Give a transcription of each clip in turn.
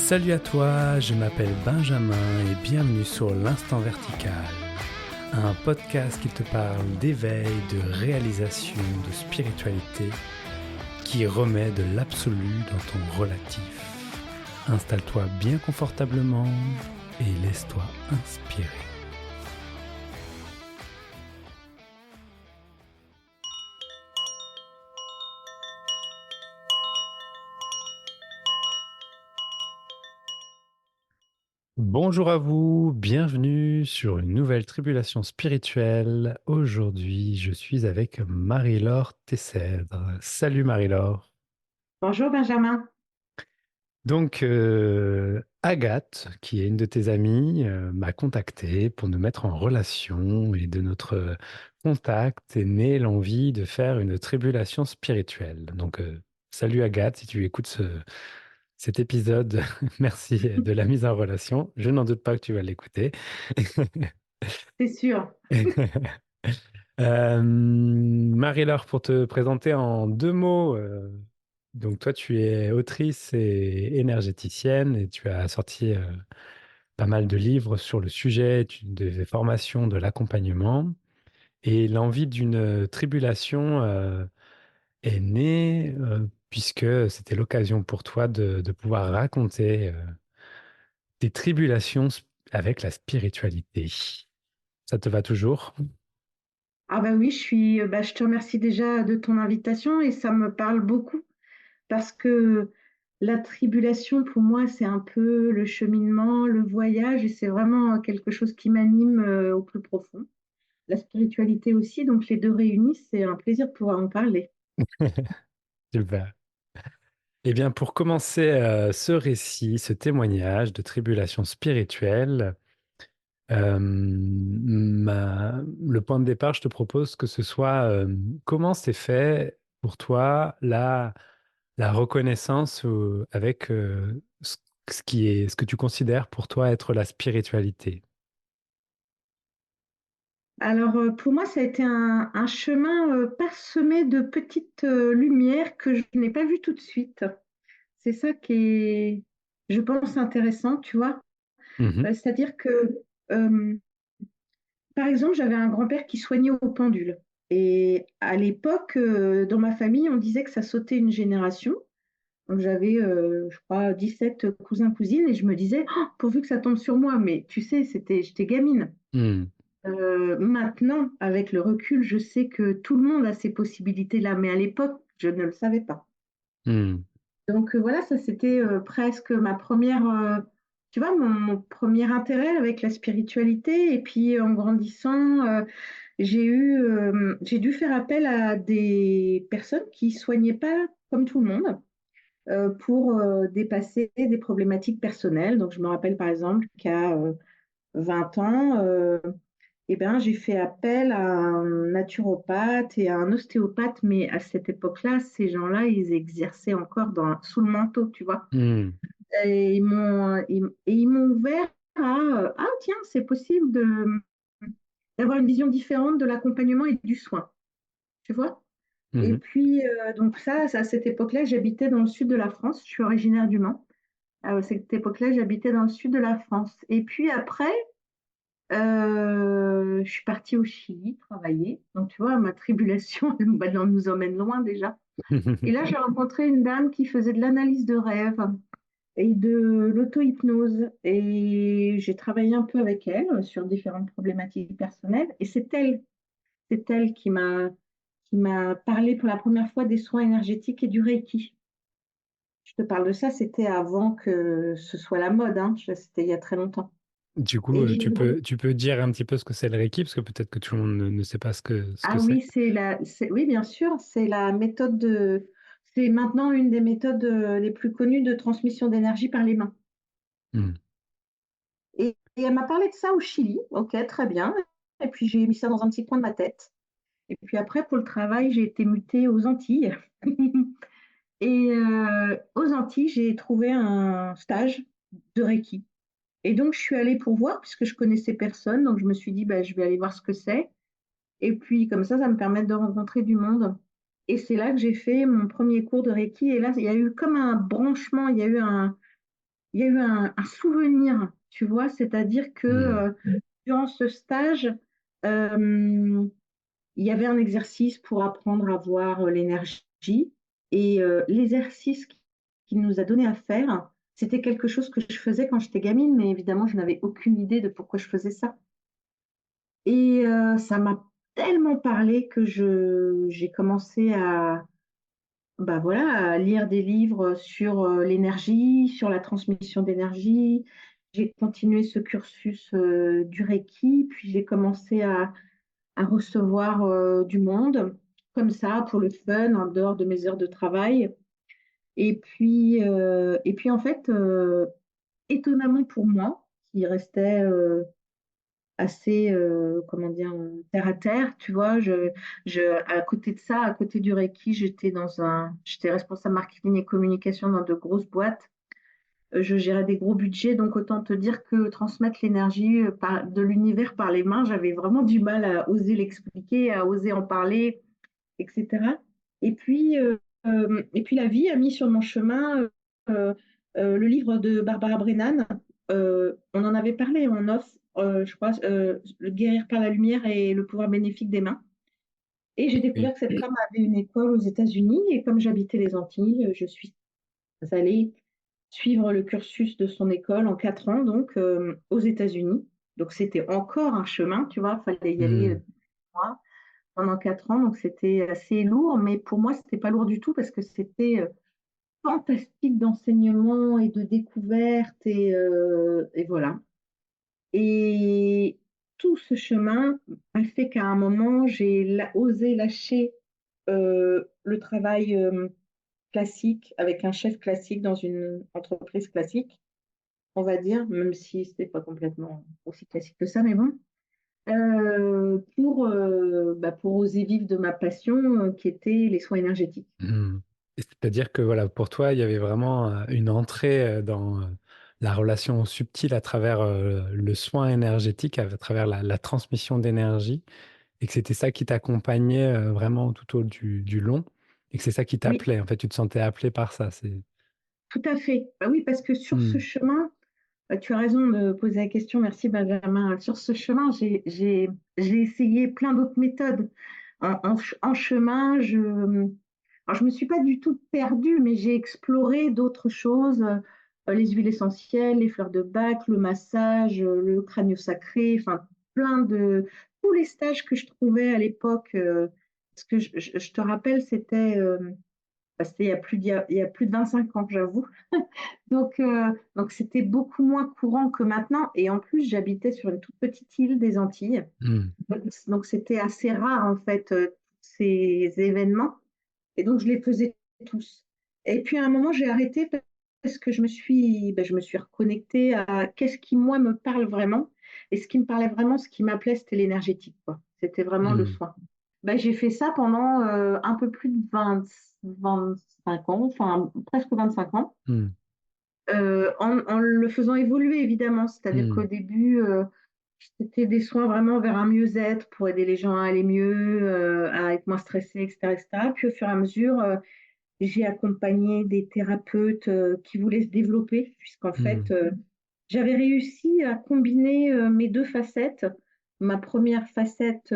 Salut à toi, je m'appelle Benjamin et bienvenue sur l'Instant Vertical, un podcast qui te parle d'éveil, de réalisation, de spiritualité, qui remet de l'absolu dans ton relatif. Installe-toi bien confortablement et laisse-toi inspirer. Bonjour à vous, bienvenue sur une nouvelle tribulation spirituelle. Aujourd'hui, je suis avec Marie-Laure Tessèdre. Salut Marie-Laure. Bonjour Benjamin. Donc, Agathe, qui est une de tes amies, m'a contacté pour nous mettre en relation et de notre contact est née l'envie de faire une tribulation spirituelle. Donc, salut Agathe, si tu écoutes cet épisode, merci de la mise en relation. Je n'en doute pas que tu vas l'écouter. C'est sûr. Marie-Laure, pour te présenter en deux mots, donc toi tu es autrice et énergéticienne et tu as sorti pas mal de livres sur le sujet des formations, de l'accompagnement. Et l'envie d'une tribulation est née puisque c'était l'occasion pour toi de pouvoir raconter tes tribulations avec la spiritualité. Ça te va toujours? Ah bah oui, je te remercie déjà de ton invitation et ça me parle beaucoup parce que la tribulation pour moi c'est un peu le cheminement, le voyage et c'est vraiment quelque chose qui m'anime au plus profond. La spiritualité aussi, donc les deux réunis, c'est un plaisir de pouvoir en parler. Super. Eh bien, pour commencer ce récit, ce témoignage de tribulation spirituelle, le point de départ, je te propose que ce soit comment s'est fait pour toi la reconnaissance avec ce que tu considères pour toi être la spiritualité. Alors pour moi, ça a été un chemin parsemé de petites lumières que je n'ai pas vues tout de suite. C'est ça qui est, je pense, intéressant, tu vois. Mhm. C'est-à-dire que, euh, par exemple, j'avais un grand-père qui soignait au pendule. Et à l'époque, dans ma famille, on disait que ça sautait une génération. Donc j'avais, je crois, 17 cousins, cousines, et je me disais, oh, pourvu que ça tombe sur moi. Mais tu sais, j'étais gamine. Mhm. Maintenant, avec le recul, je sais que tout le monde a ces possibilités-là, mais à l'époque, je ne le savais pas. Mhm. Donc voilà, ça c'était presque ma première, tu vois, mon premier intérêt avec la spiritualité. Et puis en grandissant, j'ai dû faire appel à des personnes qui soignaient pas comme tout le monde pour dépasser des problématiques personnelles. Donc je me rappelle par exemple qu'à 20 ans, eh ben, j'ai fait appel à un naturopathe et à un ostéopathe, mais à cette époque-là, ces gens-là, ils exerçaient encore sous le manteau, tu vois. Mhm. Et ils m'ont ouvert à, ah tiens, c'est possible d'avoir une vision différente de l'accompagnement et du soin, tu vois. Et Mhm. puis, donc à cette époque-là, j'habitais dans le sud de la France, je suis originaire du Mans. À cette époque-là, j'habitais dans le sud de la France. Et puis après, je suis partie au Chili travailler. Donc, tu vois, ma tribulation, elle nous emmène loin déjà. Et là, j'ai rencontré une dame qui faisait de l'analyse de rêve et de l'auto-hypnose. Et j'ai travaillé un peu avec elle sur différentes problématiques personnelles. Et c'est elle qui m'a parlé pour la première fois des soins énergétiques et du Reiki. Je te parle de ça, c'était avant que ce soit la mode, hein. C'était il y a très longtemps. Du coup, Et j'ai tu peux dire un petit peu ce que c'est le Reiki, parce que peut-être que tout le monde ne sait pas ce que Ah c'est. oui, oui, bien sûr, c'est la méthode c'est maintenant une des méthodes les plus connues de transmission d'énergie par les mains. Hmm. Et elle m'a parlé de ça au Chili. Ok, très bien. Et puis j'ai mis ça dans un petit coin de ma tête. Et puis après, pour le travail, j'ai été mutée aux Antilles. Et aux Antilles, j'ai trouvé un stage de Reiki. Et donc, je suis allée pour voir, puisque je connaissais personne. Donc, je me suis dit, bah, je vais aller voir ce que c'est. Et puis, comme ça me permet de rencontrer du monde. Et c'est là que j'ai fait mon premier cours de Reiki. Et là, il y a eu comme un branchement, il y a eu un souvenir, tu vois, c'est-à-dire que Hmm. durant ce stage, euh, il y avait un exercice pour apprendre à voir l'énergie et l'exercice qu'il nous a donné à faire, c'était quelque chose que je faisais quand j'étais gamine, mais évidemment, je n'avais aucune idée de pourquoi je faisais ça. Et ça m'a tellement parlé que j'ai commencé à, bah voilà, à lire des livres sur l'énergie, sur la transmission d'énergie. J'ai continué ce cursus du Reiki, puis j'ai commencé à recevoir du monde, comme ça, pour le fun, en dehors de mes heures de travail. Et puis en fait, étonnamment pour moi, qui restait assez, comment dire, terre à terre, tu vois. À côté de ça, à côté du Reiki, j'étais responsable marketing et communication dans de grosses boîtes. Je gérais des gros budgets, donc autant te dire que transmettre l'énergie de l'univers par les mains, j'avais vraiment du mal à oser l'expliquer, à oser en parler, etc. Et puis la vie a mis sur mon chemin euh, le livre de Barbara Brennan. On en avait parlé en off, je crois, Le guérir par la lumière et le pouvoir bénéfique des mains. Et j'ai Oui. découvert que cette femme avait une école aux États-Unis. Et comme j'habitais les Antilles, je suis allée suivre le cursus de son école en 4 ans, donc aux États-Unis. Donc c'était encore un chemin, tu vois, il fallait y aller Hmm. pendant 4 ans, donc c'était assez lourd, mais pour moi, c'était pas lourd du tout parce que c'était fantastique d'enseignement et de découverte et voilà. Et tout ce chemin a fait qu'à un moment, osé lâcher le travail classique avec un chef classique dans une entreprise classique, on va dire, même si c'était pas complètement aussi classique que ça, mais bon, pour oser vivre de ma passion qui était les soins énergétiques. Hmm. C'est-à-dire que voilà, pour toi, il y avait vraiment une entrée dans la relation subtile à travers le soin énergétique, à travers la transmission d'énergie, et que c'était ça qui t'accompagnait vraiment tout au du long, et que c'est ça qui Oui, t'appelait. En fait, tu te sentais appelé par ça. tout à fait. Bah oui, parce que sur ce Hmm. chemin, tu as raison de poser la question, merci Benjamin. Sur ce chemin, j'ai essayé plein d'autres méthodes. En chemin, alors, je me suis pas du tout perdue, mais j'ai exploré d'autres choses, les huiles essentielles, les fleurs de bac, le massage, le crânio sacré, enfin tous les stages que je trouvais à l'époque. Parce que je te rappelle, c'était il y a plus de 25 ans, j'avoue. Donc c'était beaucoup moins courant que maintenant. Et en plus, j'habitais sur une toute petite île des Antilles. Hmm. Donc c'était assez rare, en fait, ces événements. Et donc, je les faisais tous. Et puis, à un moment, j'ai arrêté parce que je me suis reconnectée à qu'est-ce qui, moi, me parle vraiment. Et ce qui me parlait vraiment, ce qui m'appelait, c'était l'énergétique, quoi. C'était vraiment le Hmm. soin. J'ai fait ça pendant un peu plus de 25 ans, enfin presque 25 ans, Hmm. en le faisant évoluer, évidemment. C'est-à-dire qu'au Hmm. début, c'était des soins vraiment vers un mieux-être pour aider les gens à aller mieux, à être moins stressés, etc., etc. Puis au fur et à mesure, j'ai accompagné des thérapeutes qui voulaient se développer, puisqu'en fait, Hmm. j'avais réussi à combiner mes deux facettes. Ma première facette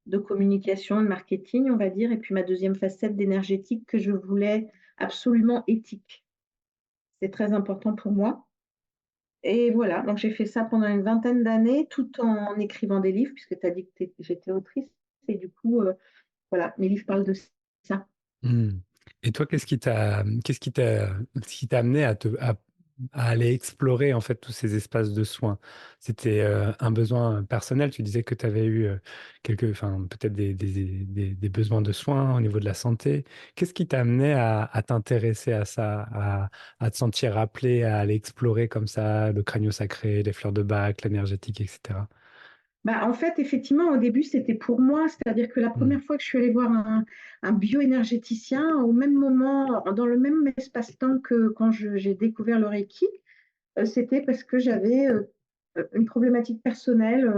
de communication, de marketing, on va dire, et puis ma deuxième facette d'énergétique que je voulais absolument éthique. C'est très important pour moi. Et voilà, donc j'ai fait ça pendant une vingtaine d'années, tout en écrivant des livres, puisque tu as dit que j'étais autrice. Et du coup, voilà, mes livres parlent de ça. Hmm. Et toi, ce qui t'a amené à aller explorer en fait tous ces espaces de soins? C'était un besoin personnel. Tu disais que tu avais eu enfin peut-être des besoins de soins au niveau de la santé. Qu'est-ce qui t'a amené à t'intéresser à ça, à te sentir appelé à aller explorer comme ça le crânio sacré, les fleurs de Bach, l'énergétique, etc. En fait, effectivement, au début, c'était pour moi, c'est-à-dire que la Hmm. première fois que je suis allée voir un bioénergéticien, au même moment, dans le même espace-temps que quand j'ai découvert le Reiki, c'était parce que j'avais une problématique personnelle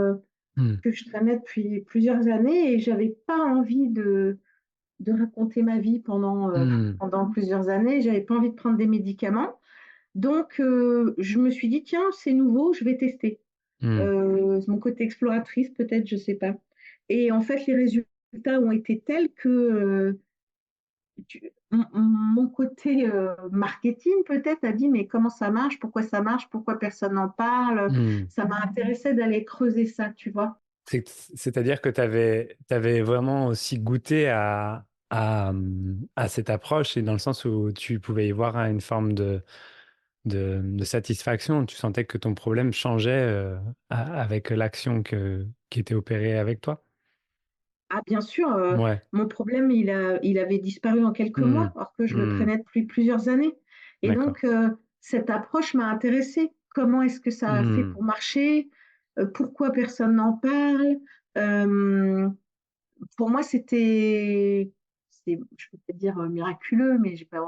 Hmm. que je traînais depuis plusieurs années et j'avais pas envie de raconter ma vie Hmm. pendant plusieurs années. J'avais pas envie de prendre des médicaments. Donc, je me suis dit, tiens, c'est nouveau, je vais tester. Hmm. Mon côté exploratrice, peut-être, je sais pas. Et en fait, les résultats ont été tels que mon côté marketing, peut-être, a dit, mais comment ça marche, pourquoi personne n'en parle. Hmm. Ça m'a intéressé d'aller creuser ça, tu vois. C'est-à-dire que tu avais vraiment aussi goûté à cette approche et dans le sens où tu pouvais y voir une forme de satisfaction. Tu sentais que ton problème changeait avec l'action qui était opérée avec toi. Ah, bien sûr, Ouais. mon problème, il avait disparu en quelques Hmm. mois, alors que je le Hmm. traînais depuis plusieurs années. Et D'accord. donc, cette approche m'a intéressée. Comment est-ce que ça a fait Hmm. pour marcher? Pourquoi personne n'en parle? Euh, pour moi, je peux pas dire miraculeux, mais j'ai pas,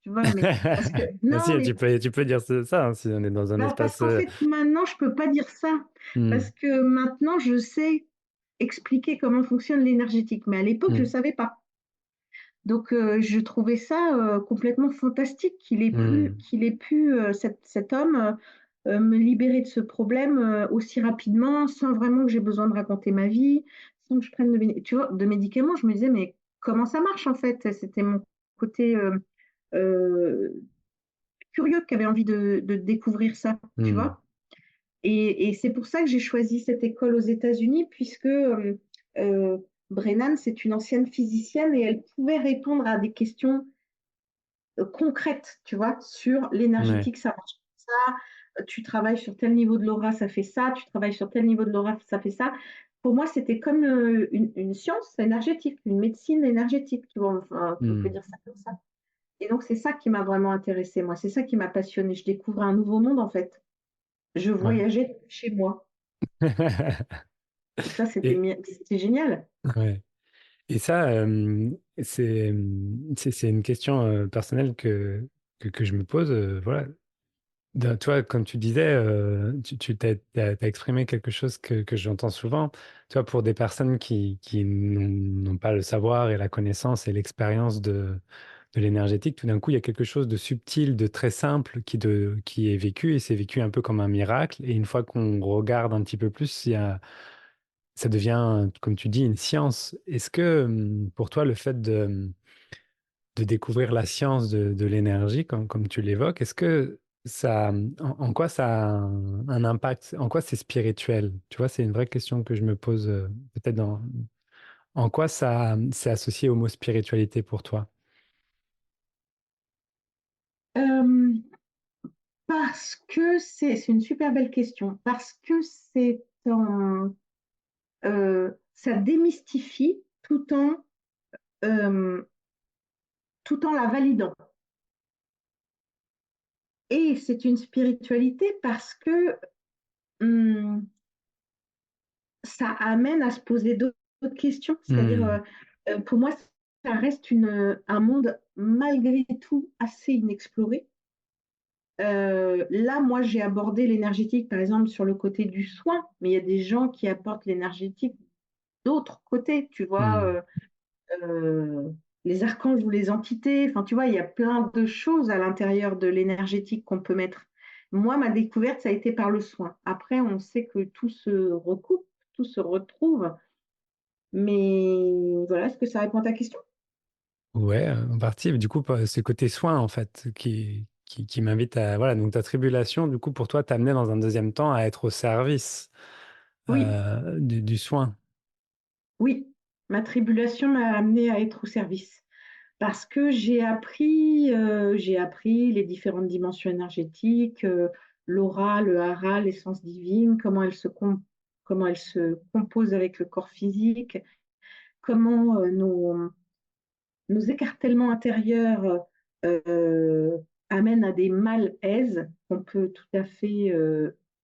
tu vois, mais parce que, Ah non, si, mais tu peux dire ça hein, si on est dans un bah, parce espace. qu'en fait, maintenant, je peux pas dire ça. Hmm. Parce que maintenant, je sais expliquer comment fonctionne l'énergétique. Mais à l'époque, je Hmm. savais pas. Donc, je trouvais ça complètement fantastique Hmm. qu'il ait pu cet homme, me libérer de ce problème aussi rapidement, sans vraiment que j'ai besoin de raconter ma vie, sans que je prenne tu vois, de médicaments. Je me disais, mais comment ça marche en fait? C'était mon côté euh, curieux qui avait envie de découvrir ça, tu Hmm. vois. Et c'est pour ça que j'ai choisi cette école aux États-Unis, puisque euh, Brennan, c'est une ancienne physicienne et elle pouvait répondre à des questions concrètes, tu vois, sur Ouais. l'énergétique, ça marche comme ça, tu travailles sur tel niveau de l'aura, ça fait ça, tu travailles sur tel niveau de l'aura, ça fait ça. Pour moi, c'était comme une science énergétique, une médecine énergétique, tu vois, enfin, on peut Hmm. dire ça comme ça. Et donc, c'est ça qui m'a vraiment intéressée, moi, c'est ça qui m'a passionnée. Je découvrais un nouveau monde, en fait. Je Ouais. voyageais chez moi. Et ça, Et, c'était génial. ouais. Et ça, c'est une question personnelle que je me pose. Voilà. Toi, comme tu disais, t'as exprimé quelque chose que j'entends souvent. Tu vois, pour des personnes qui n'ont pas le savoir et la connaissance et l'expérience de l'énergétique, tout d'un coup, il y a quelque chose de subtil, de très simple qui est vécu et c'est vécu un peu comme un miracle. Et une fois qu'on regarde un petit peu plus, ça devient, comme tu dis, une science. Est-ce que pour toi, le fait de découvrir la science de l'énergie, comme tu l'évoques, est-ce que en quoi ça a un impact, en quoi c'est spirituel? Tu vois, c'est une vraie question que je me pose peut-être en quoi ça c'est associé au mot spiritualité pour toi? Euh, Parce que c'est une super belle question. Parce que ça démystifie euh, tout en la validant. Et c'est une spiritualité parce que hum, ça amène à se poser d'autres questions. C'est-à-dire, Hmm. pour moi, ça reste un monde malgré tout assez inexploré. Là, moi, j'ai abordé l'énergétique, par exemple, sur le côté du soin, mais il y a des gens qui apportent l'énergétique d'autres côtés, tu vois, Hmm. euh, les archanges ou les entités, enfin, tu vois, il y a plein de choses à l'intérieur de l'énergétique qu'on peut mettre. Moi, ma découverte, ça a été par le soin. Après, on sait que tout se recoupe, tout se retrouve, mais voilà, est-ce que ça répond à ta question? Ouais, en partie. Du coup, c'est côté soin, en fait, qui m'invite à... Voilà, donc ta tribulation, du coup, pour toi, t'amenait dans un deuxième temps à être au service Oui, du soin. oui, ma tribulation m'a amenée à être au service. Parce que j'ai appris les différentes dimensions énergétiques, l'aura, le hara, l'essence divine, comment elle se compose avec le corps physique, comment nos écartèlements intérieurs euh, amènent à des malaises qu'on peut tout à fait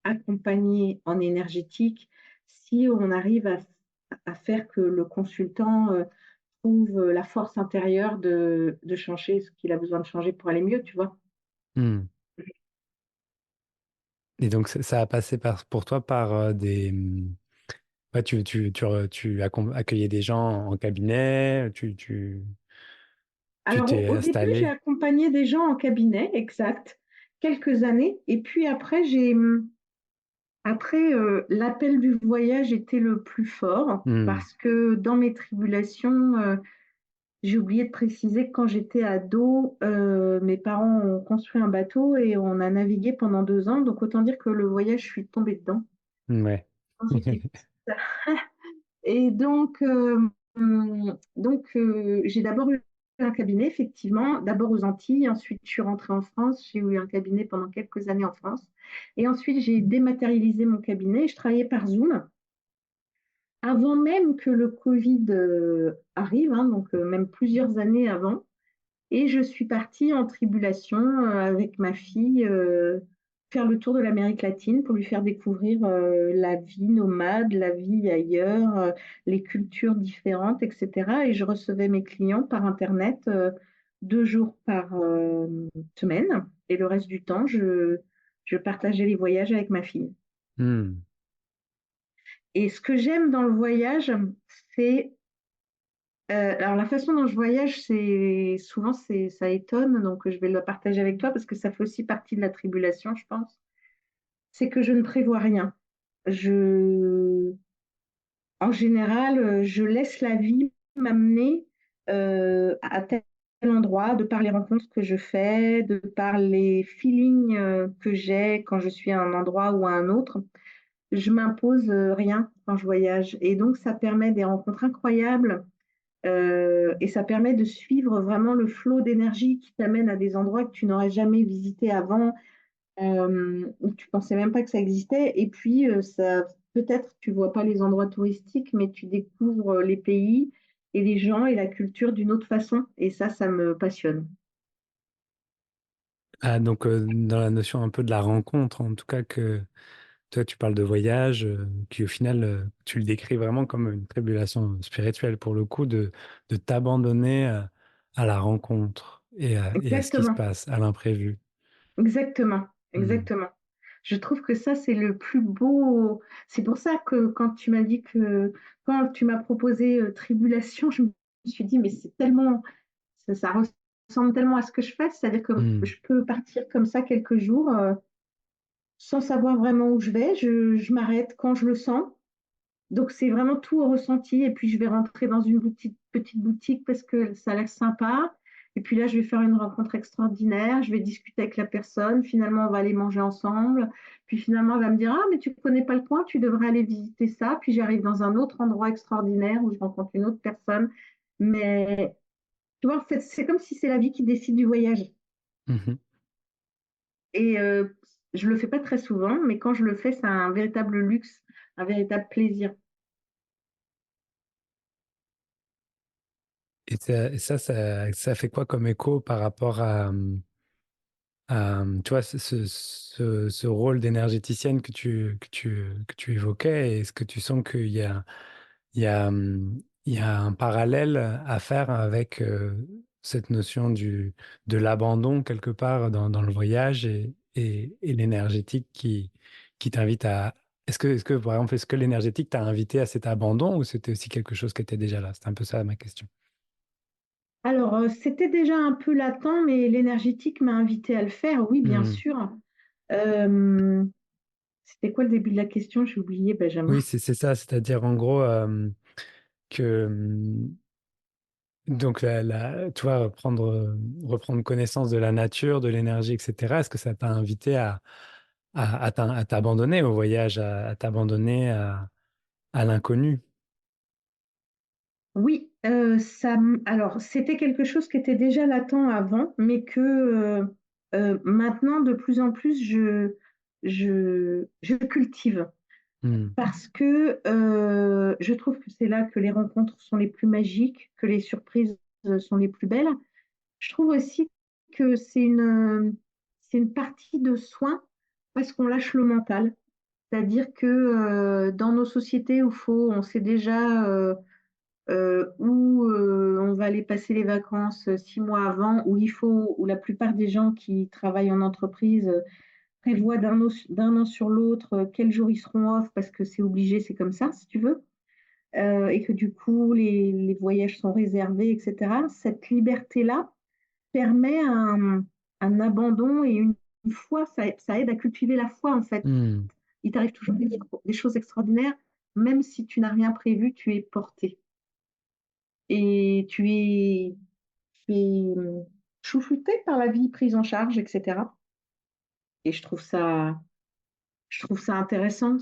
accompagner en énergétique si on arrive à faire que le consultant trouve la force intérieure de changer ce qu'il a besoin de changer pour aller mieux, tu vois. Hmm. Et donc, ça a passé pour toi par ouais, accueillais des gens en cabinet, tu Alors, t'es au début, j'ai installé. accompagné des gens en cabinet, exact. quelques années. Et puis après, l'appel du voyage était le plus fort Hmm. parce que dans mes tribulations, j'ai oublié de préciser que quand j'étais ado, mes parents ont construit un bateau et on a navigué pendant 2 ans. Donc autant dire que le voyage, je suis tombée dedans Ouais. quand j'étais petite. Et j'ai d'abord eu un cabinet, effectivement, d'abord aux Antilles, ensuite je suis rentrée en France, j'ai eu un cabinet pendant quelques années en France, et ensuite j'ai dématérialisé mon cabinet, je travaillais par Zoom, avant même que le Covid arrive, hein, donc même plusieurs années avant. Et je suis partie en tribulation avec ma fille faire le tour de l'Amérique latine pour lui faire découvrir la vie nomade, la vie ailleurs, les cultures différentes, etc. Et je recevais mes clients par Internet 2 jours par semaine. Et le reste du temps, je partageais les voyages avec ma fille. Hmm. Et ce que j'aime dans le voyage, c'est alors la façon dont je voyage, c'est souvent ça étonne, donc je vais le partager avec toi parce que ça fait aussi partie de la tribulation, je pense. C'est que je ne prévois rien. Je, En général, je laisse la vie m'amener à tel endroit, de par les rencontres que je fais, de par les feelings que j'ai quand je suis à un endroit ou à un autre. Je m'impose rien quand je voyage, et donc ça permet des rencontres incroyables. Et ça permet de suivre vraiment le flot d'énergie qui t'amène à des endroits que tu n'aurais jamais visités avant, où tu pensais même pas que ça existait. Et puis, peut-être tu vois pas les endroits touristiques, mais tu découvres les pays et les gens et la culture d'une autre façon. Et ça me passionne. Ah, donc, dans la notion un peu de la rencontre, en tout cas, que toi, tu parles de voyage, qui au final, tu le décris vraiment comme une tribulation spirituelle, pour le coup, de t'abandonner à la rencontre et à ce qui se Exactement, passe, à l'imprévu. exactement, Hmm. exactement. Je trouve que ça, c'est le plus beau. C'est pour ça que quand tu m'as proposé Tribulation, je me suis dit, mais c'est tellement, ça ressemble tellement à ce que je fais, c'est-à-dire que Hmm. je peux partir comme ça quelques jours sans savoir vraiment où je vais. Je m'arrête quand je le sens. Donc c'est vraiment tout au ressenti. Et puis je vais rentrer dans une petite boutique parce que ça a l'air sympa. Et puis là, je vais faire une rencontre extraordinaire. Je vais discuter avec la personne. Finalement, on va aller manger ensemble. Puis finalement, elle va me dire, ah, mais tu ne connais pas le coin, tu devrais aller visiter ça. Puis j'arrive dans un autre endroit extraordinaire où je rencontre une autre personne. Mais tu vois, en fait, c'est comme si c'est la vie qui décide du voyage. Mhm. Et je le fais pas très souvent, mais quand je le fais, c'est un véritable luxe, un véritable plaisir. Ça fait quoi comme écho par rapport tu vois, ce rôle d'énergéticienne que tu évoquais? Est-ce que tu sens il y a, il y a un parallèle à faire avec cette notion de l'abandon quelque part dans le voyage et l'énergétique qui t'invite à... par exemple, est-ce que l'énergétique t'a invité à cet abandon ou c'était aussi quelque chose qui était déjà là? C'est un peu ça ma question. Alors, c'était déjà un peu latent, mais l'énergétique m'a invité à le faire, oui, bien Hmm. sûr. Euh, C'était quoi le début de la question? J'ai oublié, Oui, Benjamin. c'est ça, c'est-à-dire en gros que donc tu vois, reprendre connaissance de la nature, de l'énergie, etc. Est-ce que ça t'a invité à t'abandonner au voyage, à t'abandonner à l'inconnu? Oui, alors c'était quelque chose qui était déjà latent avant, mais que maintenant, de plus en plus, je cultive. Hmm. Parce que je trouve que c'est là que les rencontres sont les plus magiques, que les surprises sont les plus belles. Je trouve aussi que c'est une partie de soin parce qu'on lâche le mental. C'est-à-dire que dans nos sociétés où on sait déjà où on va aller passer les vacances 6 mois avant, où la plupart des gens qui travaillent en entreprise prévoient d'un an sur l'autre quel jour ils seront off parce que c'est obligé, c'est comme ça, si tu veux, et que du coup les voyages sont réservés, etc. Cette liberté-là permet un abandon et une foi, ça aide à cultiver la foi en fait. Hmm. Il t'arrive toujours des choses extraordinaires, même si tu n'as rien prévu, tu es porté. Et tu es chouchouté par la vie, prise en charge, etc. Et je trouve ça intéressant.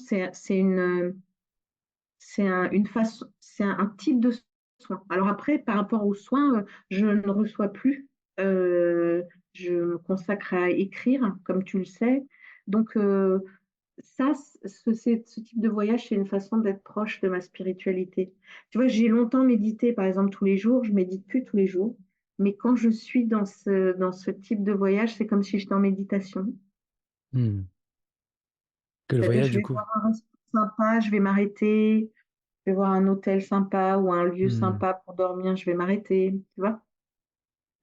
Une façon, c'est un type de soin. Alors après, par rapport aux soins, je ne reçois plus. Euh, je me consacre à écrire, comme tu le sais. Donc, ça, ce type de voyage, c'est une façon d'être proche de ma spiritualité. Tu vois, j'ai longtemps médité, par exemple, tous les jours. Je médite plus tous les jours. Mais quand je suis dans ce type de voyage, c'est comme si j'étais en méditation. Hmm. Que le C'est-à-dire, voyage, je du vais coup. voir un restaurant sympa, je vais m'arrêter. Je vais voir un hôtel sympa ou un lieu Hmm. sympa pour dormir, je vais m'arrêter, tu vois?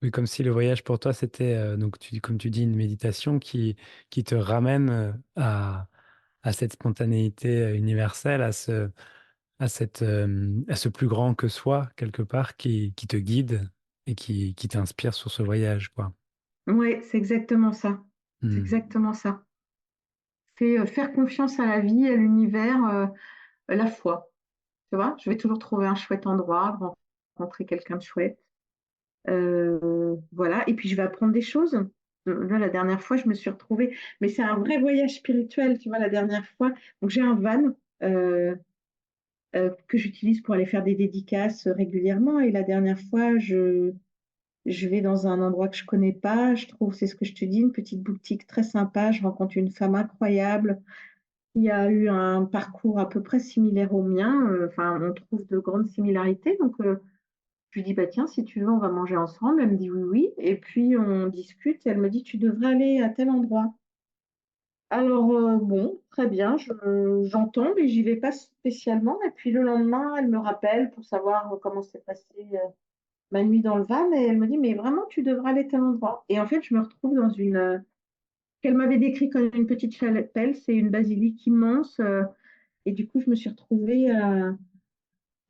Oui, comme si le voyage pour toi, c'était, donc comme tu dis, une méditation qui te ramène à cette spontanéité universelle, à ce plus grand que soi, quelque part, qui te guide et qui t'inspire sur ce voyage, quoi. Oui, c'est exactement ça. C'est Hmm. exactement ça. C'est faire confiance à la vie, à l'univers, la foi. Tu vois, je vais toujours trouver un chouette endroit, rencontrer quelqu'un de chouette. Voilà, et puis je vais apprendre des choses. Là, la dernière fois, je me suis retrouvée, mais c'est un vrai voyage spirituel, tu vois, la dernière fois. Donc j'ai un van euh, que j'utilise pour aller faire des dédicaces régulièrement. Et la dernière fois, je vais dans un endroit que je connais pas. Je trouve, c'est ce que je te dis, une petite boutique très sympa. Je rencontre une femme incroyable qui a eu un parcours à peu près similaire au mien. Enfin, on trouve de grandes similarités. Donc, je lui dis, bah, tiens, si tu veux, on va manger ensemble. Elle me dit oui, oui. Et puis, on discute. Elle me dit, tu devrais aller à tel endroit. Alors, bon, très bien, j'entends, mais j'y vais pas spécialement. Et puis, le lendemain, elle me rappelle pour savoir comment s'est passé ma nuit dans le van et elle me dit, mais vraiment, tu devrais aller à tel endroit. Et en fait, je me retrouve dans qu'elle m'avait décrit comme une petite chapelle, c'est une basilique immense. Et du coup, je me suis retrouvée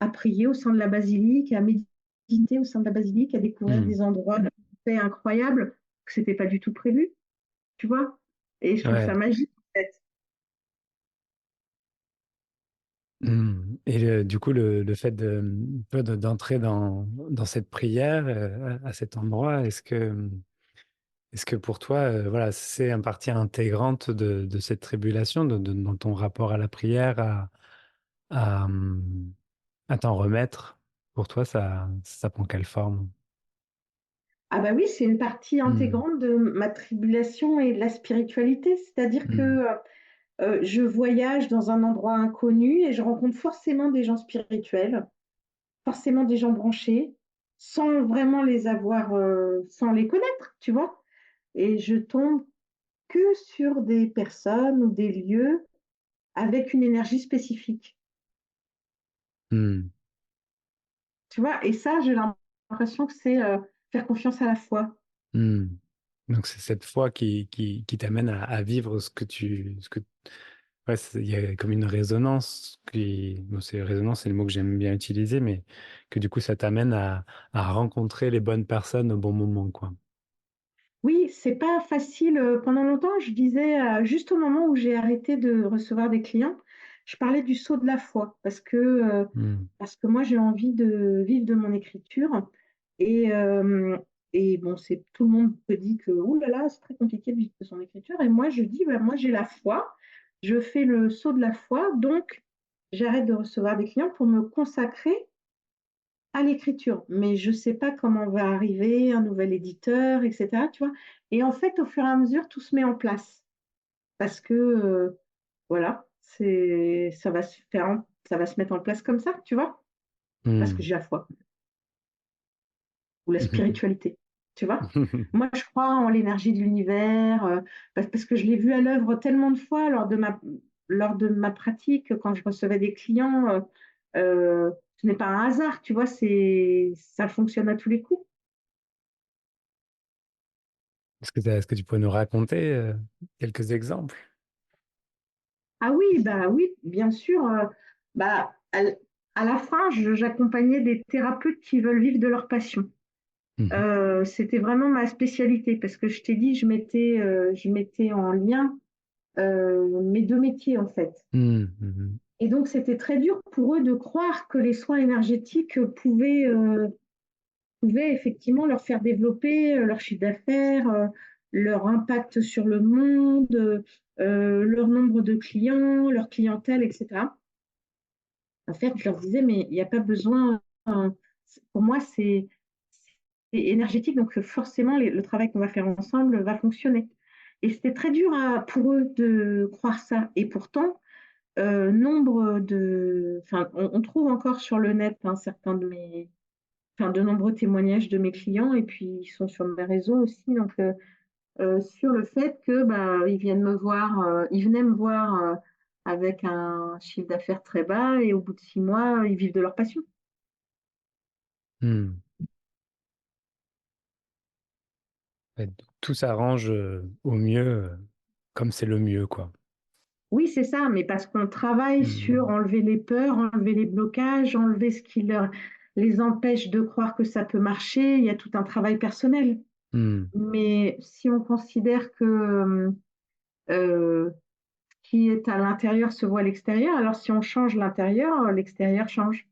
à prier au sein de la basilique, à méditer au sein de la basilique, à découvrir Hmm. des endroits de paix incroyables, que c'était pas du tout prévu, tu vois. Et je trouve ça Ouais. magique, en fait. Hmm. Et du coup, le fait d'entrer dans cette prière, à cet endroit, est-ce que pour toi, voilà, c'est une partie intégrante de cette tribulation, dans ton rapport à la prière, à, hum, à t'en remettre? Pour toi, ça prend quelle forme? Ah bah oui, c'est une partie Hmm. intégrante de ma tribulation et de la spiritualité. C'est-à-dire que Hmm. je voyage dans un endroit inconnu et je rencontre forcément des gens spirituels, forcément des gens branchés, sans vraiment les avoir, sans les connaître, tu vois. Et je tombe que sur des personnes ou des lieux avec une énergie spécifique, Hmm. tu vois. Et ça, j'ai l'impression que c'est faire confiance à la foi. Hmm. Donc c'est cette foi qui t'amène à vivre ouais, il y a comme une résonance bon, résonance, c'est le mot que j'aime bien utiliser, mais que du coup ça t'amène à rencontrer les bonnes personnes au bon moment, quoi. Oui, c'est pas facile. Pendant longtemps, je disais, juste au moment où j'ai arrêté de recevoir des clients, je parlais du saut de la foi Hmm. parce que moi, j'ai envie de vivre de mon écriture. Et, euh, et bon, tout le monde te dit que, ouh là là, c'est très compliqué de vivre de son écriture. Et moi, je dis, bah, moi, j'ai la foi. Je fais le saut de la foi. Donc, j'arrête de recevoir des clients pour me consacrer à l'écriture, mais je ne sais pas comment va arriver un nouvel éditeur, etc. Tu vois. Et en fait, au fur et à mesure, tout se met en place parce que voilà, ça va se mettre en place comme ça, tu vois, parce que Hmm. j'ai la foi ou la spiritualité, tu vois. Moi, je crois en l'énergie de l'univers parce que je l'ai vu à l'œuvre tellement de fois lors de ma pratique, quand je recevais des clients. Ce n'est pas un hasard, tu vois, ça fonctionne à tous les coups. Est-ce que tu pourrais nous raconter quelques exemples? Ah oui, bah oui, bien sûr. Bah, à la fin, j'accompagnais des thérapeutes qui veulent vivre de leur passion. Mhm. C'était vraiment ma spécialité parce que je t'ai dit, je mettais en lien mes deux métiers en fait. Mhm. Mhm. Et donc, c'était très dur pour eux de croire que les soins énergétiques pouvaient effectivement leur faire développer leur chiffre d'affaires, leur impact sur le monde, leur nombre de clients, leur clientèle, etc. En fait, je leur disais, mais il n'y a pas besoin. Pour moi, c'est énergétique, donc forcément, le travail qu'on va faire ensemble va fonctionner. Et c'était très dur pour eux de croire ça. Et pourtant, enfin, on trouve encore sur le net certains enfin, de nombreux témoignages de mes clients, et puis ils sont sur mes réseaux aussi, donc sur le fait que bah, ils venaient me voir avec un chiffre d'affaires très bas, et au bout de 6 mois, ils vivent de leur passion. Mhm. Ouais, donc tout s'arrange au mieux, comme c'est le mieux, quoi. Oui, c'est ça, mais parce qu'on travaille sur Mhm. enlever les peurs, enlever les blocages, enlever ce qui les empêche de croire que ça peut marcher. Il y a tout un travail personnel. Mhm. Mais si on considère que ce qui est à l'intérieur se voit à l'extérieur, alors si on change l'intérieur, l'extérieur change.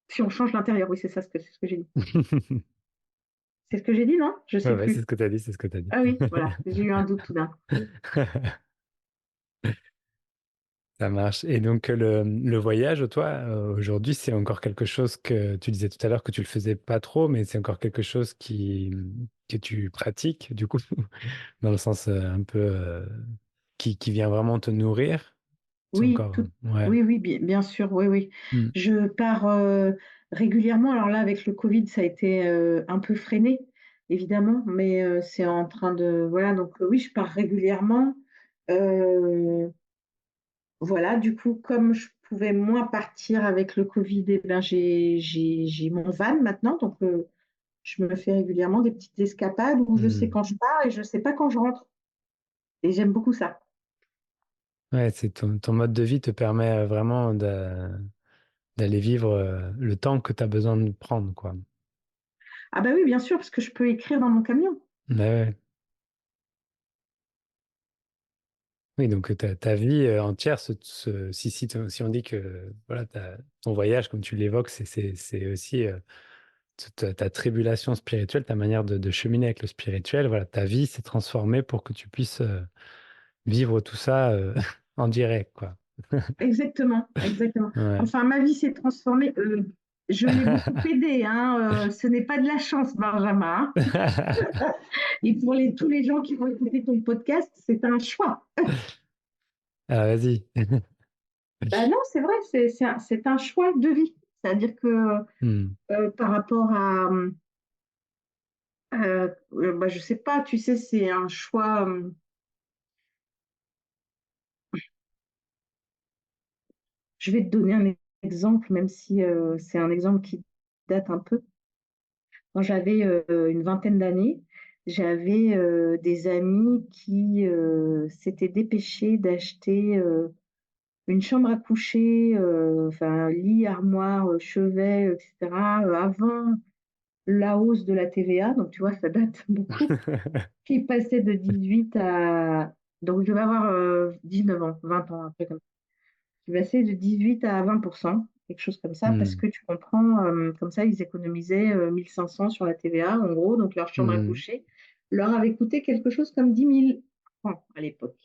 Si on change l'intérieur, oui, c'est ce que j'ai dit. C'est ce que j'ai dit, non? Je Ouais, sais ouais, c'est plus. ce que tu as dit, c'est ce que tu as dit. Ah oui, voilà, j'ai eu un doute tout d'un coup. Ça marche. Et donc, le voyage, toi, aujourd'hui, c'est encore quelque chose que tu disais tout à l'heure que tu le faisais pas trop, mais c'est encore quelque chose que tu pratiques, du coup, dans le sens un peu qui vient vraiment te nourrir. C'est Oui, encore. Ouais. oui, oui, bien sûr, oui, oui. Mm. Je pars régulièrement. Alors là, avec le Covid, ça a été un peu freiné, évidemment, mais c'est en train de... Voilà, donc oui, je pars régulièrement. Euh, voilà, du coup, comme je pouvais moins partir avec le Covid, eh ben, j'ai mon van maintenant, donc je me fais régulièrement des petites escapades où je sais Mm. quand je pars et je sais pas quand je rentre. Et j'aime beaucoup ça. Ouais, c'est ton mode de vie te permet vraiment d'aller vivre le temps que tu as besoin de prendre, quoi. Ah bah oui, bien sûr, parce que je peux écrire dans mon camion. Ouais, ouais. Oui, donc ta vie entière, si on dit que voilà, ton voyage, comme tu l'évoques, c'est aussi ta tribulation spirituelle, ta manière de cheminer avec le spirituel. Voilà, ta vie s'est transformée pour que tu puisses vivre tout ça en direct, quoi. Exactement, exactement. Ouais. Enfin, ma vie s'est transformée. Je l'ai beaucoup aidé, hein. Ce n'est pas de la chance, Benjamin, hein. Et pour tous les gens qui vont écouter ton podcast, c'est un choix. Ah, vas-y. Ben non, c'est vrai, c'est un choix de vie. C'est-à-dire que Hmm. par rapport bah, je sais pas, tu sais, c'est un choix. Je vais te donner un exemple, même si c'est un exemple qui date un peu. Quand j'avais une vingtaine d'années, j'avais des amis qui s'étaient dépêchés d'acheter une chambre à coucher, enfin lit, armoire, chevet, etc., avant la hausse de la TVA. Donc tu vois, ça date beaucoup. Qui passait de 18 à... Donc je vais avoir 19 ans, 20 ans, après comme ça. Qui passait de 18 à 20%, quelque chose comme ça, parce Hmm. que tu comprends, comme ça, ils économisaient 1500 sur la TVA, en gros, donc leur chambre à Hmm. coucher leur avait coûté quelque chose comme 10 000 francs à l'époque.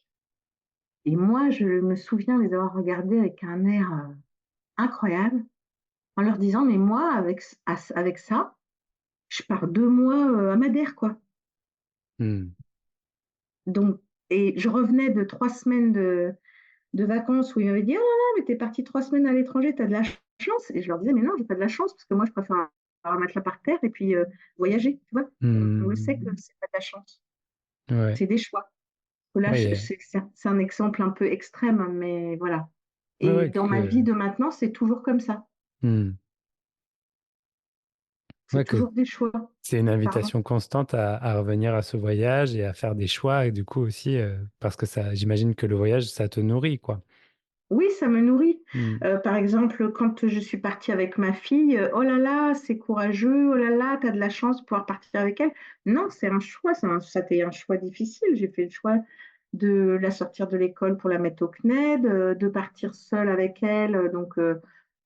Et moi, je me souviens les avoir regardés avec un air incroyable, en leur disant, mais moi, avec ça, je pars 2 mois à Madère, quoi. Hmm. Donc, et je revenais de 3 semaines de vacances où ils m'avaient dit, ah non, non, mais t'es parti 3 semaines à l'étranger, t'as de la chance. Et je leur disais, mais non, j'ai pas de la chance, parce que moi, je préfère avoir un matelas par terre et puis voyager, tu vois. On le sait que Hmm. c'est pas de la chance, Ouais. c'est des choix. Là, Ouais, c'est un exemple un peu extrême, mais voilà. ouais, Et ouais, dans ma vie de maintenant, c'est toujours comme ça. hmm. C'est Ouais, que toujours des choix. c'est une Pardon. invitation constante à revenir à ce voyage et à faire des choix, et du coup aussi, parce que ça, j'imagine que le voyage, ça te nourrit, quoi. Oui, ça me nourrit. Hmm. Par exemple, quand je suis partie avec ma fille, oh là là, c'est courageux, oh là là, tu as de la chance de pouvoir partir avec elle. Non, c'est un choix, ça a été un choix difficile. J'ai fait le choix de la sortir de l'école pour la mettre au CNED, de partir seule avec elle,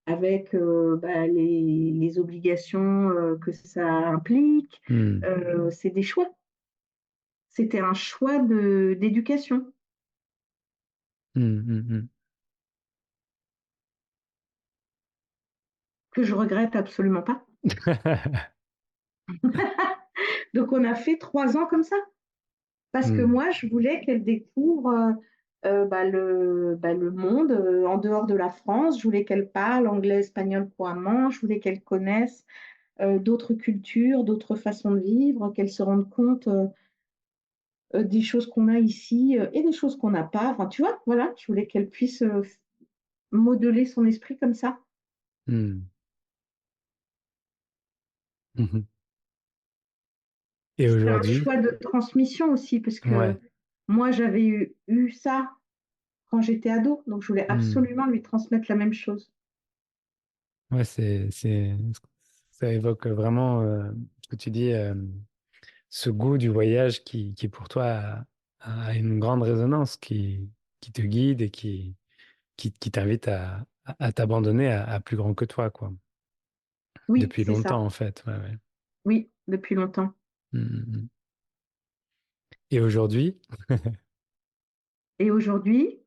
avec bah, les obligations que ça implique. Hmm. C'est des choix. C'était un choix d'éducation Hmm. Hmm. Hmm. que je regrette absolument pas. Donc on a fait 3 ans comme ça. Parce que Hmm. moi, je voulais qu'elle découvre le monde en dehors de la France. Je voulais qu'elle parle anglais, espagnol couramment. Je voulais qu'elle connaisse d'autres cultures, d'autres façons de vivre, qu'elle se rende compte des choses qu'on a ici et des choses qu'on n'a pas. Enfin, tu vois, voilà, je voulais qu'elle puisse modeler son esprit comme ça. Hmm. Mhm. Et C'était un aujourd'hui? choix de transmission aussi, parce que Ouais. moi, j'avais eu ça quand j'étais ado, donc je voulais Hmm. absolument lui transmettre la même chose. Ouais, ça évoque vraiment ce que tu dis, ce goût du voyage qui pour toi a une grande résonance, qui te guide et qui t'invite à t'abandonner à plus grand que toi, quoi. Oui, Depuis c'est longtemps, ça. en fait. Ouais, ouais. Oui, depuis longtemps. Hmm, hmm, hmm. Et aujourd'hui, Et aujourd'hui,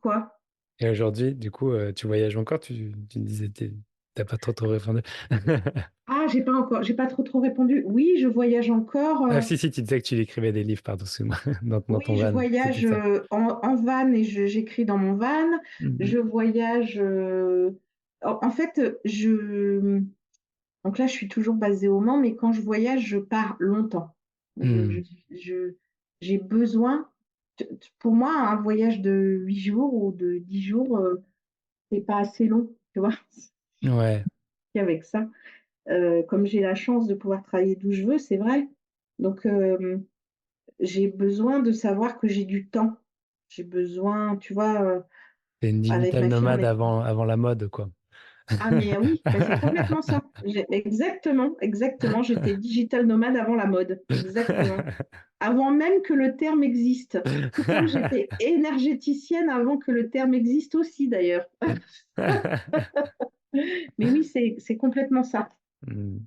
quoi? du coup, tu voyages encore, tu disais, t'as pas trop répondu. Ah, j'ai pas trop répondu. Oui, je voyage encore. Ah, si, si, tu disais que tu écrivais des livres, pardon, excuse-moi, dans ton Oui, je van, c'était voyage ça. en van et j'écris dans mon van. Mhm. Je voyage. En fait, donc là, je suis toujours basée au Mans, mais quand je voyage, je pars longtemps. Je, je, Hmm. je- j'ai besoin. Pour moi, un voyage de 8 jours ou de 10 jours, c'est pas assez long, tu vois, Ouais, avec ça. Comme j'ai la chance de pouvoir travailler d'où je veux, c'est vrai. Donc, j'ai besoin de savoir que j'ai du temps. J'ai besoin, tu vois, c'est une avec digital ma fille, on nomade est... avant la mode, quoi. Ah, mais oui, mais c'est complètement ça. Exactement, exactement. J'étais digital nomade avant la mode. Exactement. Avant même que le terme existe. Tout comme j'étais énergéticienne avant que le terme existe aussi, d'ailleurs. Mais oui, c'est complètement ça. Hmm.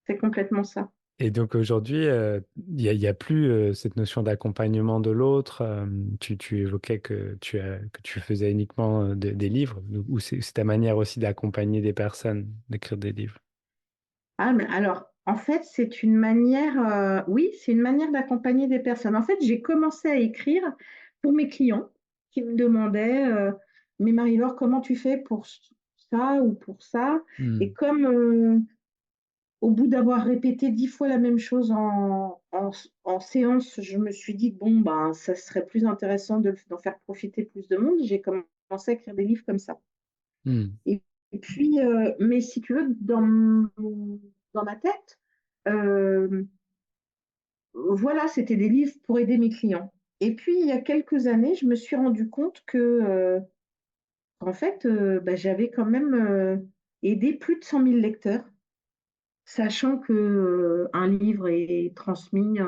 C'est complètement ça. Et donc aujourd'hui, il y a plus cette notion d'accompagnement de l'autre. Tu évoquais que tu faisais uniquement des livres, ou c'est ta manière aussi d'accompagner des personnes, d'écrire des livres. Ah, mais alors, en fait, c'est une manière, oui, c'est une manière d'accompagner des personnes. En fait, j'ai commencé à écrire pour mes clients qui me demandaient, mais Marie-Laure, comment tu fais pour ça ou pour ça? Et Hmm. comme au bout d'avoir répété 10 fois la même chose en séance, je me suis dit, bon, ben, ça serait plus intéressant d'en faire profiter plus de monde. J'ai commencé à écrire des livres comme ça. Hmm. Et puis, mais si tu veux, dans ma tête, euh, voilà, c'était des livres pour aider mes clients. Et puis, il y a quelques années, je me suis rendu compte en fait, bah, j'avais quand même aidé plus de 100 000 lecteurs, sachant que un livre est transmis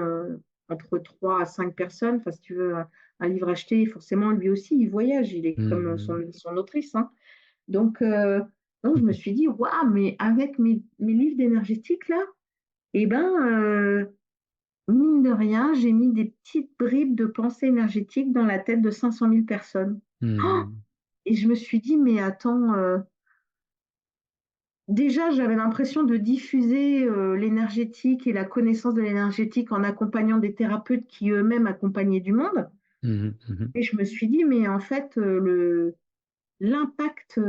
entre 3 à 5 personnes. Enfin, si tu veux, un livre acheté, forcément, lui aussi, il voyage, il est comme Hmm. son autrice, hein. Donc, je me suis dit, waouh, mais avec mes livres d'énergétique, là, eh ben, mine de rien, j'ai mis des petites bribes de pensée énergétique dans la tête de 500 000 personnes. Oh, Hmm. et je me suis dit, mais attends, déjà, j'avais l'impression de diffuser l'énergétique et la connaissance de l'énergétique en accompagnant des thérapeutes qui eux-mêmes accompagnaient du monde. Hmm. Hmm. Et je me suis dit, mais en fait, l'impact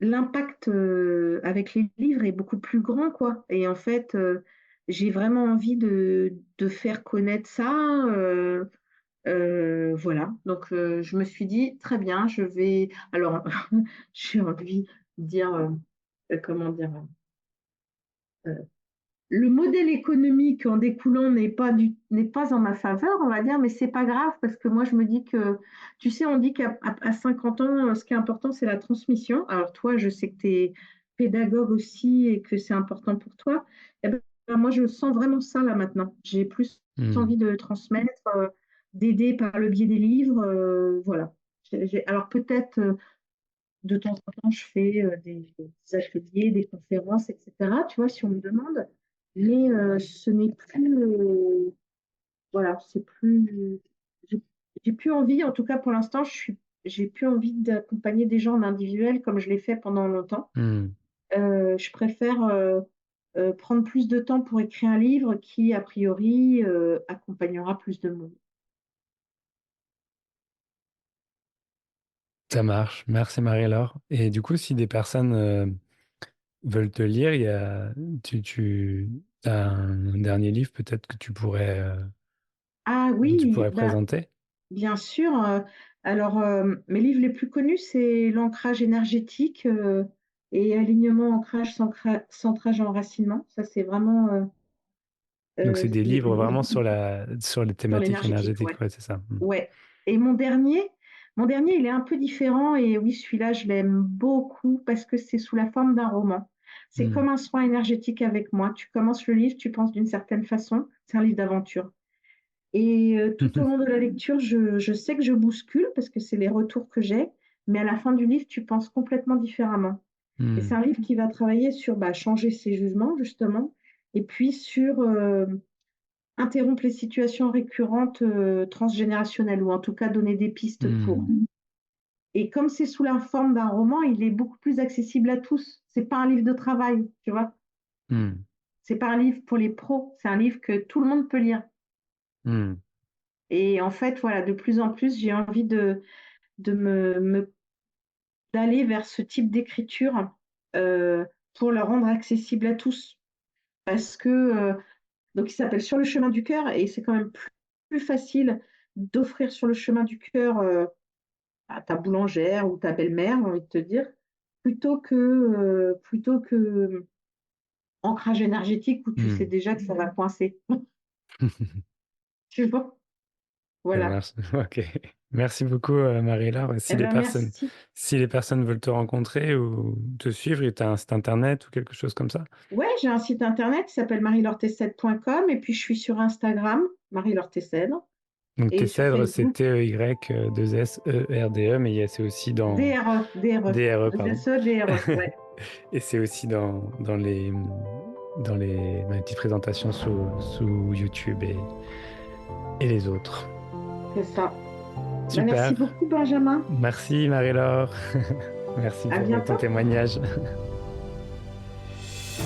l'impact avec les livres est beaucoup plus grand, quoi. Et en fait, j'ai vraiment envie de faire connaître ça. Voilà. Donc, je me suis dit, très bien, je vais. Alors, j'ai envie de dire, comment dire, le modèle économique en découlant n'est pas en ma faveur, on va dire, mais c'est pas grave parce que moi je me dis que, tu sais, on dit qu'à 50 ans, ce qui est important, c'est la transmission. Alors toi, je sais que tu es pédagogue aussi et que c'est important pour toi. Eh ben, moi, je sens vraiment ça là maintenant. J'ai plus Hmm. envie de transmettre, d'aider par le biais des livres, voilà. Alors peut-être de temps en temps, je fais des ateliers, des conférences, etc. Tu vois, si on me demande. Mais ce n'est plus, voilà, c'est plus, j'ai j'ai plus envie, en tout cas pour l'instant, j'ai plus envie d'accompagner des gens en individuel comme je l'ai fait pendant longtemps. Hmm. Je préfère prendre plus de temps pour écrire un livre qui, a priori, accompagnera plus de monde. Ça marche. Merci Marie-Laure. Et du coup, si des personnes veulent te lire, tu as un dernier livre peut-être que Ah dont tu oui, pourrais bah, présenter? bien sûr. Alors, mes livres les plus connus, c'est L'ancrage énergétique et Alignement, ancrage, centrage, enracinement. Ça, c'est vraiment Donc, c'est des les livres vraiment livres sur les sur thématiques l'énergétique, énergétiques. ouais. Ouais, c'est ça. Hmm. Ouais. Et mon dernier, il est un peu différent. Et oui, celui-là, je l'aime beaucoup parce que c'est sous la forme d'un roman. C'est Hmm. comme un soin énergétique avec moi. Tu commences le livre, tu penses d'une certaine façon. C'est un livre d'aventure. Et tout au long de la lecture, je sais que je bouscule parce que c'est les retours que j'ai, mais à la fin du livre, tu penses complètement différemment. Et c'est Hmm. un livre qui va travailler sur changer ses jugements, justement, et puis sur interrompre les situations récurrentes transgénérationnelles, ou en tout cas donner des pistes pour. Hmm. Et comme c'est sous la forme d'un roman, il est beaucoup plus accessible à tous. C'est pas un livre de travail, tu vois. Hmm. C'est pas un livre pour les pros, c'est un livre que tout le monde peut lire. Hmm. Et en fait, voilà, de plus en plus, j'ai envie de d'aller vers ce type d'écriture euh, pour le rendre accessible à tous. Parce que, donc il s'appelle Sur le chemin du cœur et c'est quand même plus facile d'offrir Sur le chemin du cœur à ta boulangère ou ta belle-mère, j'ai envie de te dire, plutôt que ancrage énergétique où tu sais Hmm. déjà que ça va coincer. Tu vois? Ça Voilà. marche. Ok. Merci beaucoup, Marie-Laure. Eh ben merci. Si les personnes veulent te rencontrer ou te suivre, tu as un site internet ou quelque chose comme ça? Ouais, j'ai un site internet qui s'appelle marielortessède.com et puis je suis sur Instagram, Marie-Laure Donc, tes et sur cèdres, c'est Facebook, TEY2SERDE, mais c'est aussi dans DRE, DRE, pardon. 2SE, DRE, ouais, Et c'est aussi dans mes petites présentations sous YouTube et les autres. c'est ça. Ben, merci Super. beaucoup, Benjamin. Merci, Marie-Laure. Merci À pour ton bientôt. témoignage.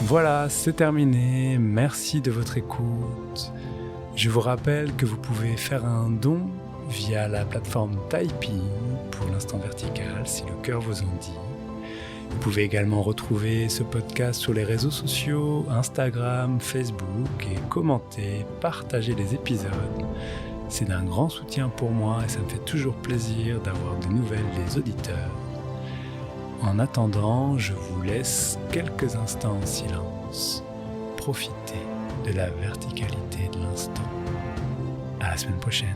Voilà, c'est terminé. Merci de votre écoute. Je vous rappelle que vous pouvez faire un don via la plateforme Tipeee pour l'instant vertical si le cœur vous en dit. Vous pouvez également retrouver ce podcast sur les réseaux sociaux, Instagram, Facebook et commenter, partager les épisodes. C'est d'un grand soutien pour moi et ça me fait toujours plaisir d'avoir des nouvelles des auditeurs. En attendant, je vous laisse quelques instants en silence. Profitez de la verticalité de l'instant. À la semaine prochaine.